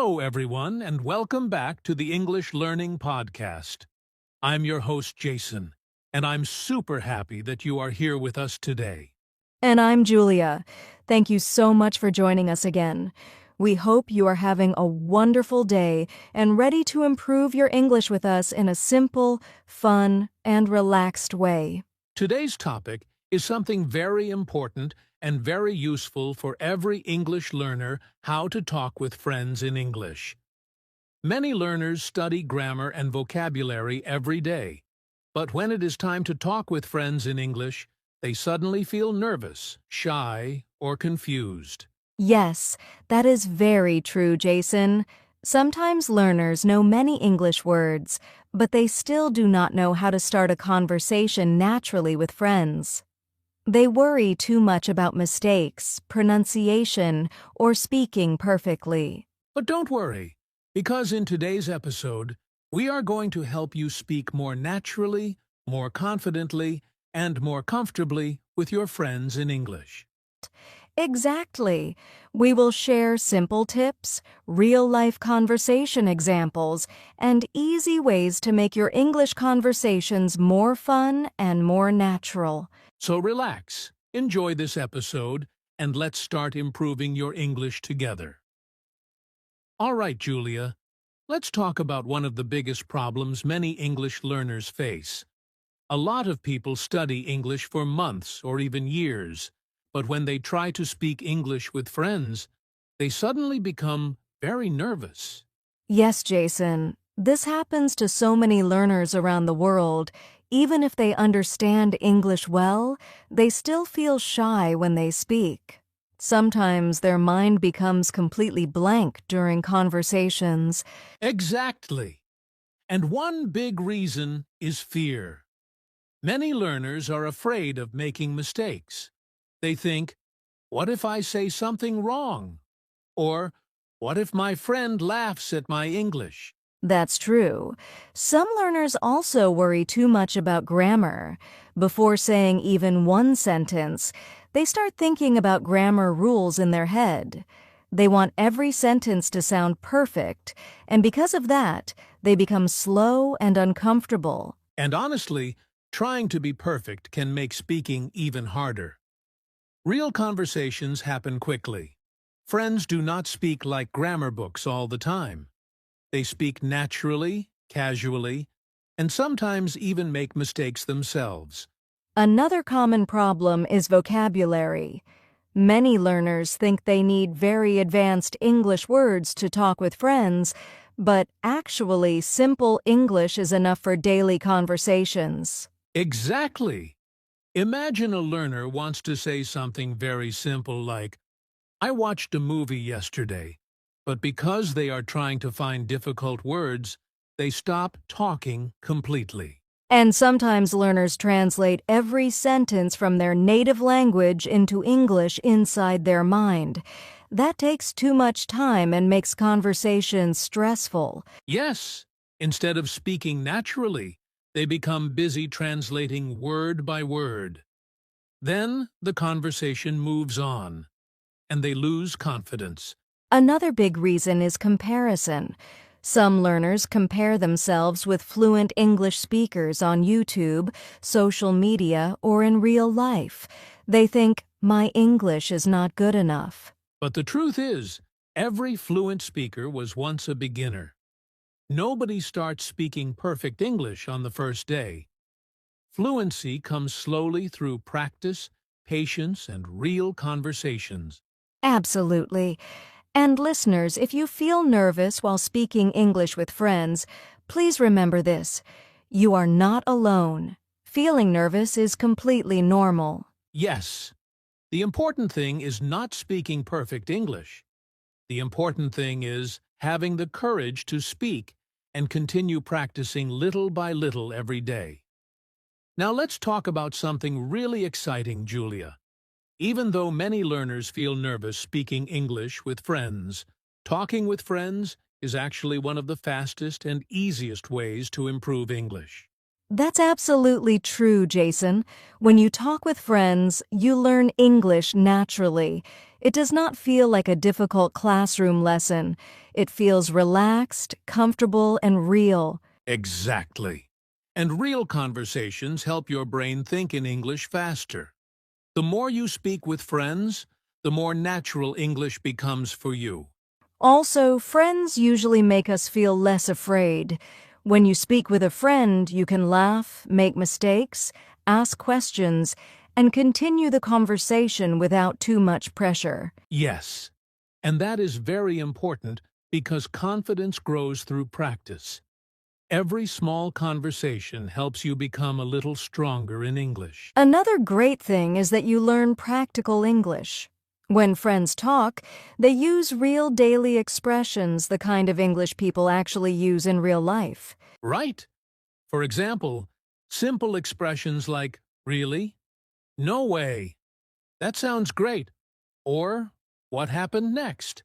Hello, everyone, and welcome back to the English Learning Podcast. I'm your host, Jason, and I'm super happy that you are here with us today. And I'm Julia. Thank you so much for joining us again. We hope you are having a wonderful day and ready to improve your English with us in a simple, fun, and relaxed way. Today's topic is something very important and very useful for every English learner: how to talk with friends in English. Many learners study grammar and vocabulary every day, but when it is time to talk with friends in English, they suddenly feel nervous, shy, or confused. Yes, that is very true, Jason. Sometimes learners know many English words, but they still do not know how to start a conversation naturally with friends. They worry too much about mistakes, pronunciation, or speaking perfectly. But don't worry, because in today's episode, we are going to help you speak more naturally, more confidently, and more comfortably with your friends in English. Exactly. We will share simple tips, real-life conversation examples, and easy ways to make your English conversations more fun and more natural. So relax, enjoy this episode, and let's start improving your English together. All right, Julia, let's talk about one of the biggest problems many English learners face. A lot of people study English for months or even years, but when they try to speak English with friends, they suddenly become very nervous. Yes, Jason. This happens to so many learners around the world. Even if they understand English well, they still feel shy when they speak. Sometimes their mind becomes completely blank during conversations. Exactly. And one big reason is fear. Many learners are afraid of making mistakes. They think, what if I say something wrong? Or, what if my friend laughs at my English? That's true. Some learners also worry too much about grammar. Before saying even one sentence, they start thinking about grammar rules in their head. They want every sentence to sound perfect, and because of that, they become slow and uncomfortable. And honestly, trying to be perfect can make speaking even harder. Real conversations happen quickly. Friends do not speak like grammar books all the time. They speak naturally, casually, and sometimes even make mistakes themselves. Another common problem is vocabulary. Many learners think they need very advanced English words to talk with friends, but actually simple English is enough for daily conversations. Exactly. Imagine a learner wants to say something very simple like, I watched a movie yesterday, but because they are trying to find difficult words, they stop talking completely. And sometimes learners translate every sentence from their native language into English inside their mind. That takes too much time and makes conversations stressful. Yes, instead of speaking naturally, they become busy translating word by word. Then the conversation moves on, and they lose confidence. Another big reason is comparison. Some learners compare themselves with fluent English speakers on YouTube, social media, or in real life. They think, my English is not good enough. But the truth is, every fluent speaker was once a beginner. Nobody starts speaking perfect English on the first day. Fluency comes slowly through practice, patience, and real conversations. Absolutely. And listeners, if you feel nervous while speaking English with friends, please remember this. You are not alone. Feeling nervous is completely normal. Yes, the important thing is not speaking perfect English. The important thing is having the courage to speak and continue practicing little by little every day. Now let's talk about something really exciting, Julia. Even though many learners feel nervous speaking English with friends, talking with friends is actually one of the fastest and easiest ways to improve English. That's absolutely true, Jason. When you talk with friends, you learn English naturally. It does not feel like a difficult classroom lesson. It feels relaxed, comfortable, and real. Exactly. And real conversations help your brain think in English faster. The more you speak with friends, the more natural English becomes for you. Also, friends usually make us feel less afraid. When you speak with a friend, you can laugh, make mistakes, ask questions, and continue the conversation without too much pressure. Yes, and that is very important because confidence grows through practice. Every small conversation helps you become a little stronger in English. Another great thing is that you learn practical English. When friends talk, they use real daily expressions, the kind of English people actually use in real life. Right? For example, simple expressions like, really? No way. That sounds great. Or, what happened next?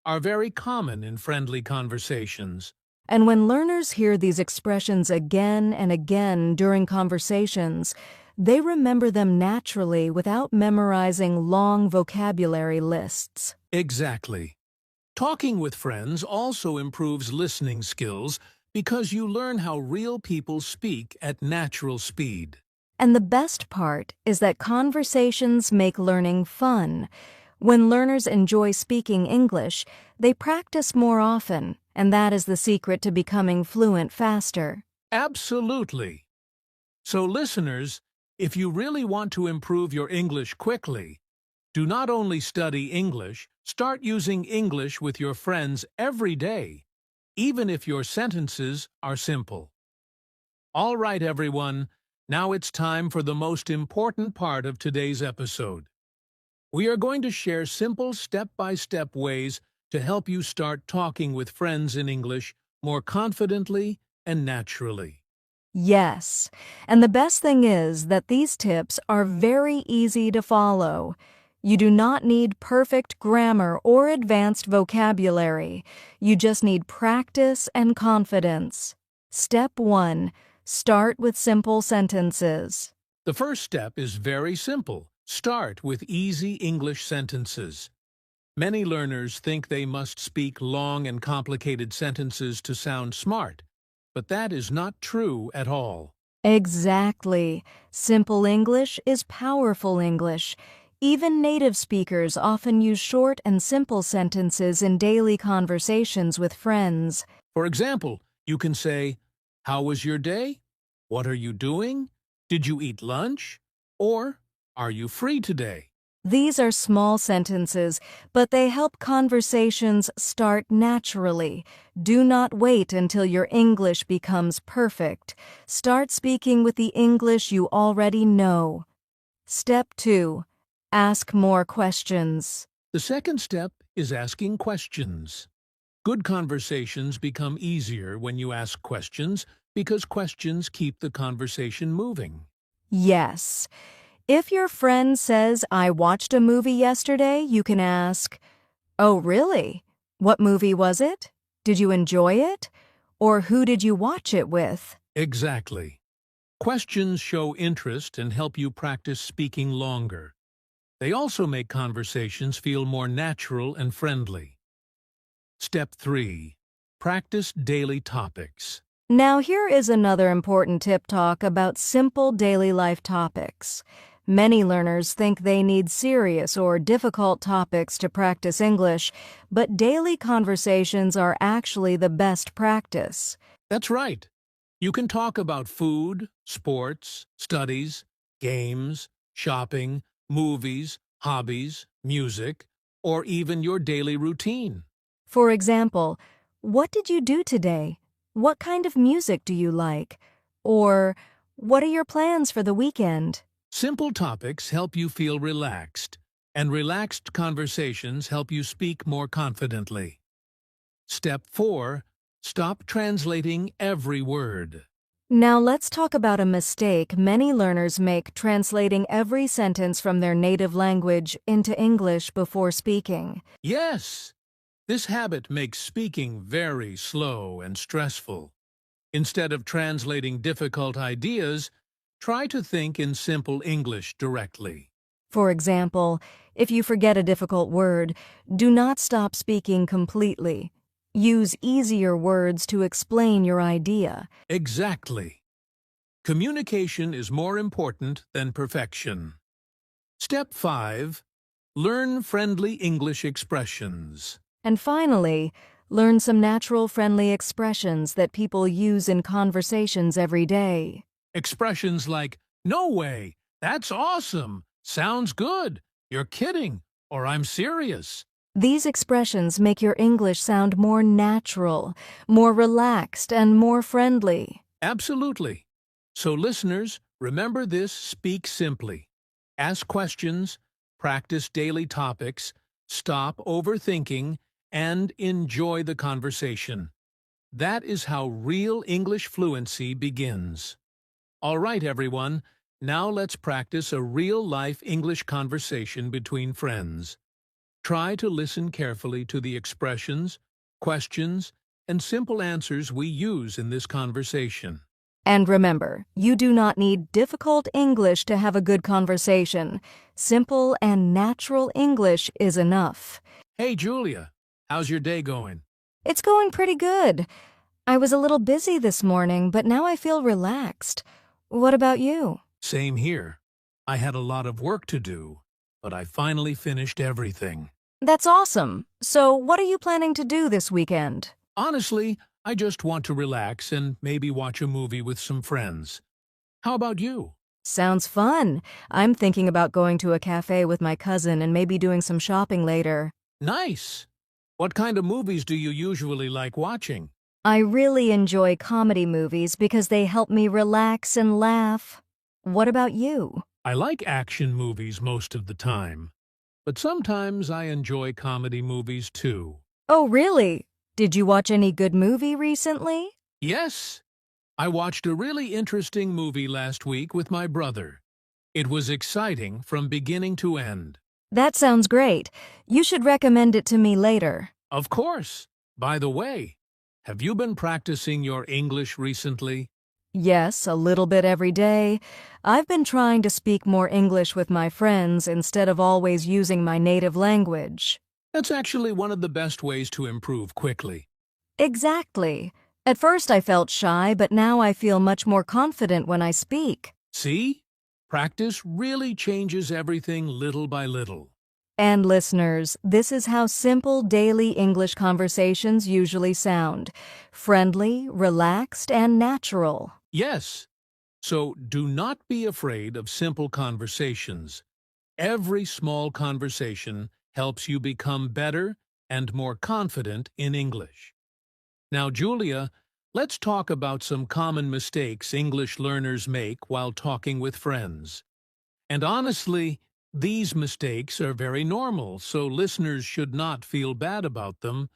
Are very common in friendly conversations. And when learners hear these expressions again and again during conversations, they remember them naturally without memorizing long vocabulary lists. Exactly. Talking with friends also improves listening skills because you learn how real people speak at natural speed. And the best part is that conversations make learning fun. When learners enjoy speaking English, they practice more often, and that is the secret to becoming fluent faster. Absolutely. So listeners, if you really want to improve your English quickly, do not only study English, start using English with your friends every day, even if your sentences are simple. All right, everyone, now it's time for the most important part of today's episode. We are going to share simple step-by-step ways to help you start talking with friends in English more confidently and naturally. Yes, and the best thing is that these tips are very easy to follow. You do not need perfect grammar or advanced vocabulary. You just need practice and confidence. Step 1. Start with simple sentences. The first step is very simple. Start with easy English sentences. Many learners think they must speak long and complicated sentences to sound smart, but that is not true at all. Exactly. Simple English is powerful English. Even native speakers often use short and simple sentences in daily conversations with friends. For example, you can say, "How was your day? What are you doing? Did you eat lunch?" Or, "Are you free today?" These are small sentences, but they help conversations start naturally. Do not wait until your English becomes perfect. Start speaking with the English you already know. Step 2. Ask more questions. The second step is asking questions. Good conversations become easier when you ask questions because questions keep the conversation moving. Yes. If your friend says, "I watched a movie yesterday," you can ask, "Oh, really? What movie was it? Did you enjoy it? Or who did you watch it with?" Exactly. Questions show interest and help you practice speaking longer. They also make conversations feel more natural and friendly. Step 3. Practice daily topics. Now, here is another important tip talk about simple daily life topics. Many learners think they need serious or difficult topics to practice English, but daily conversations are actually the best practice. That's right. You can talk about food, sports, studies, games, shopping, movies, hobbies, music, or even your daily routine. For example, "What did you do today? What kind of music do you like?" Or, "What are your plans for the weekend?" Simple topics help you feel relaxed, and relaxed conversations help you speak more confidently. Step 4. Stop translating every word. Now let's talk about a mistake many learners make translating every sentence from their native language into English before speaking. Yes, this habit makes speaking very slow and stressful. Instead of translating difficult ideas, try to think in simple English directly. For example, if you forget a difficult word, do not stop speaking completely. Use easier words to explain your idea. Exactly. Communication is more important than perfection. Step 5. Learn friendly English expressions. And finally, learn some natural friendly expressions that people use in conversations every day. Expressions like, "No way," "That's awesome," "Sounds good," "You're kidding," or "I'm serious." These expressions make your English sound more natural, more relaxed, and more friendly. Absolutely. So listeners, remember this: speak simply. Ask questions, practice daily topics, stop overthinking, and enjoy the conversation. That is how real English fluency begins. All right, everyone. Now let's practice a real-life English conversation between friends. Try to listen carefully to the expressions, questions, and simple answers we use in this conversation. And remember, you do not need difficult English to have a good conversation. Simple and natural English is enough. Hey, Julia, how's your day going? It's going pretty good. I was a little busy this morning, but now I feel relaxed. What about you? Same here. I had a lot of work to do, but I finally finished everything. That's awesome. So, what are you planning to do this weekend? Honestly, I just want to relax and maybe watch a movie with some friends. How about you? Sounds fun. I'm thinking about going to a cafe with my cousin and maybe doing some shopping later. Nice! What kind of movies do you usually like watching? I really enjoy comedy movies because they help me relax and laugh. What about you? I like action movies most of the time, but sometimes I enjoy comedy movies too. Oh, really? Did you watch any good movie recently? Yes, I watched a really interesting movie last week with my brother. It was exciting from beginning to end. That sounds great. You should recommend it to me later. Of course. By the way, have you been practicing your English recently? Yes, a little bit every day. I've been trying to speak more English with my friends instead of always using my native language. That's actually one of the best ways to improve quickly. Exactly. At first I felt shy, but now I feel much more confident when I speak. See? Practice really changes everything little by little. And listeners, this is how simple daily English conversations usually sound. Friendly, relaxed, and natural. Yes. So do not be afraid of simple conversations. Every small conversation helps you become better and more confident in English. Now, Julia, let's talk about some common mistakes English learners make while talking with friends. And honestly, these mistakes are very normal, so listeners should not feel bad about them.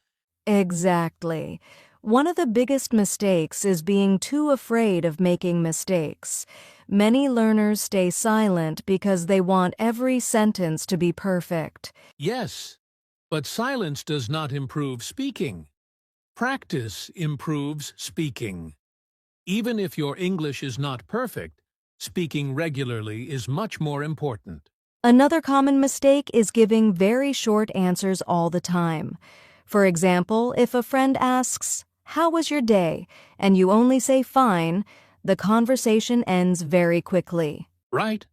Exactly. One of the biggest mistakes is being too afraid of making mistakes. Many learners stay silent because they want every sentence to be perfect. Yes, but silence does not improve speaking. Practice improves speaking. Even if your English is not perfect, speaking regularly is much more important. Another common mistake is giving very short answers all the time. For example, if a friend asks, "How was your day?" and you only say "fine," the conversation ends very quickly. Right?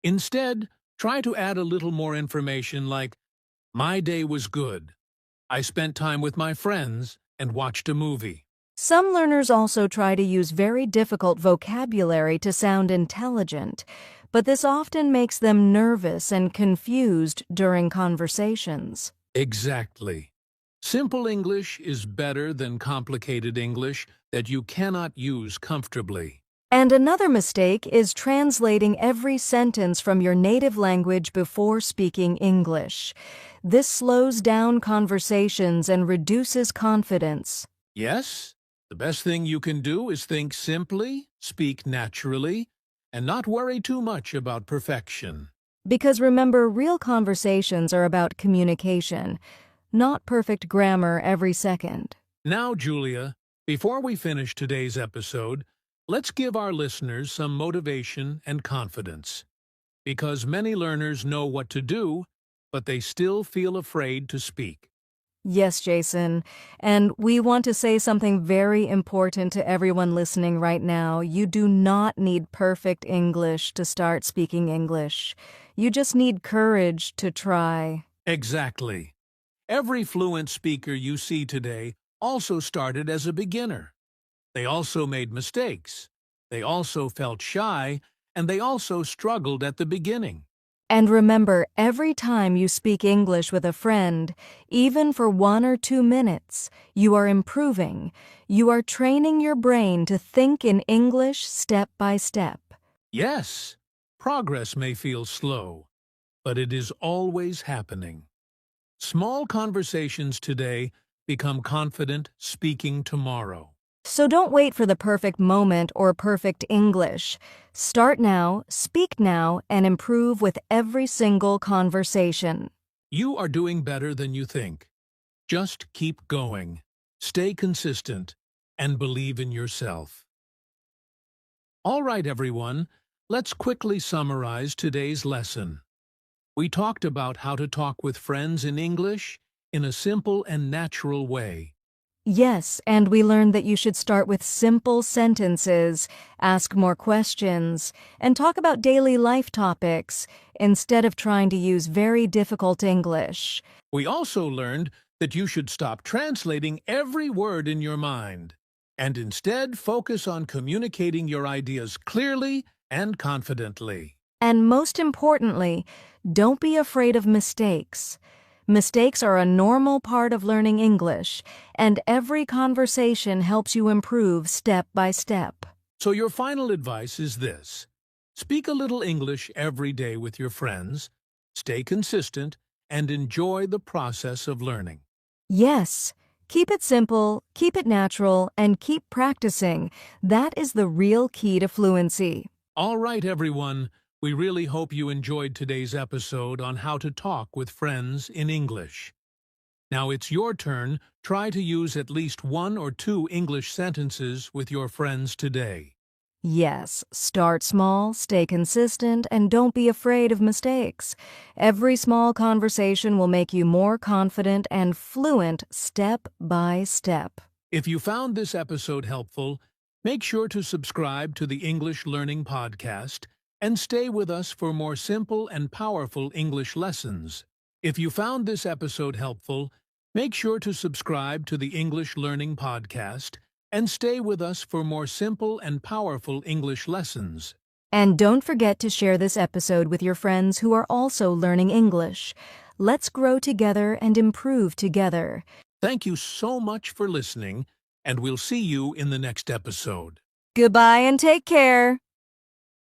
Instead, try to add a little more information like, "My day was good. I spent time with my friends and watched a movie." Some learners also try to use very difficult vocabulary to sound intelligent, but this often makes them nervous and confused during conversations. Exactly. Simple English is better than complicated English that you cannot use comfortably. And another mistake is translating every sentence from your native language before speaking English. This slows down conversations and reduces confidence. Yes, the best thing you can do is think simply, speak naturally, and not worry too much about perfection. Because remember, real conversations are about communication, not perfect grammar every second. Now, Julia, Before we finish today's episode, let's give our listeners some motivation and confidence. Because many learners know what to do, but they still feel afraid to speak. Yes, Jason. And we want to say something very important to everyone listening right now. You do not need perfect English to start speaking English. You just need courage to try. Exactly. Every fluent speaker you see today also started as a beginner. They also made mistakes. They also felt shy, and they also struggled at the beginning. And remember, every time you speak English with a friend, even for 1 or 2 minutes, you are improving. You are training your brain to think in English step by step. Yes, progress may feel slow, but it is always happening. Small conversations today become confident speaking tomorrow. So don't wait for the perfect moment or perfect English. Start now, speak now, and improve with every single conversation. You are doing better than you think. Just keep going, stay consistent, and believe in yourself. All right, everyone, let's quickly summarize today's lesson. We talked about how to talk with friends in English in a simple and natural way. Yes, and we learned that you should start with simple sentences, ask more questions, and talk about daily life topics instead of trying to use very difficult English. We also learned that you should stop translating every word in your mind and instead focus on communicating your ideas clearly and confidently. And most importantly, don't be afraid of mistakes. Mistakes are a normal part of learning English, and every conversation helps you improve step by step. So your final advice is this. Speak a little English every day with your friends, stay consistent, and enjoy the process of learning. Yes, keep it simple, keep it natural, and keep practicing. That is the real key to fluency. All right, everyone. We really hope you enjoyed today's episode on how to talk with friends in English. Now it's your turn. Try to use at least 1 or 2 English sentences with your friends today. Yes, start small, stay consistent, and don't be afraid of mistakes. Every small conversation will make you more confident and fluent step by step. If you found this episode helpful, make sure to subscribe to the English Learning Podcast and stay with us for more simple and powerful English lessons. If you found this episode helpful, make sure to subscribe to the English Learning Podcast and stay with us for more simple and powerful English lessons. And don't forget to share this episode with your friends who are also learning English. Let's grow together and improve together. Thank you so much for listening, and we'll see you in the next episode. Goodbye and take care.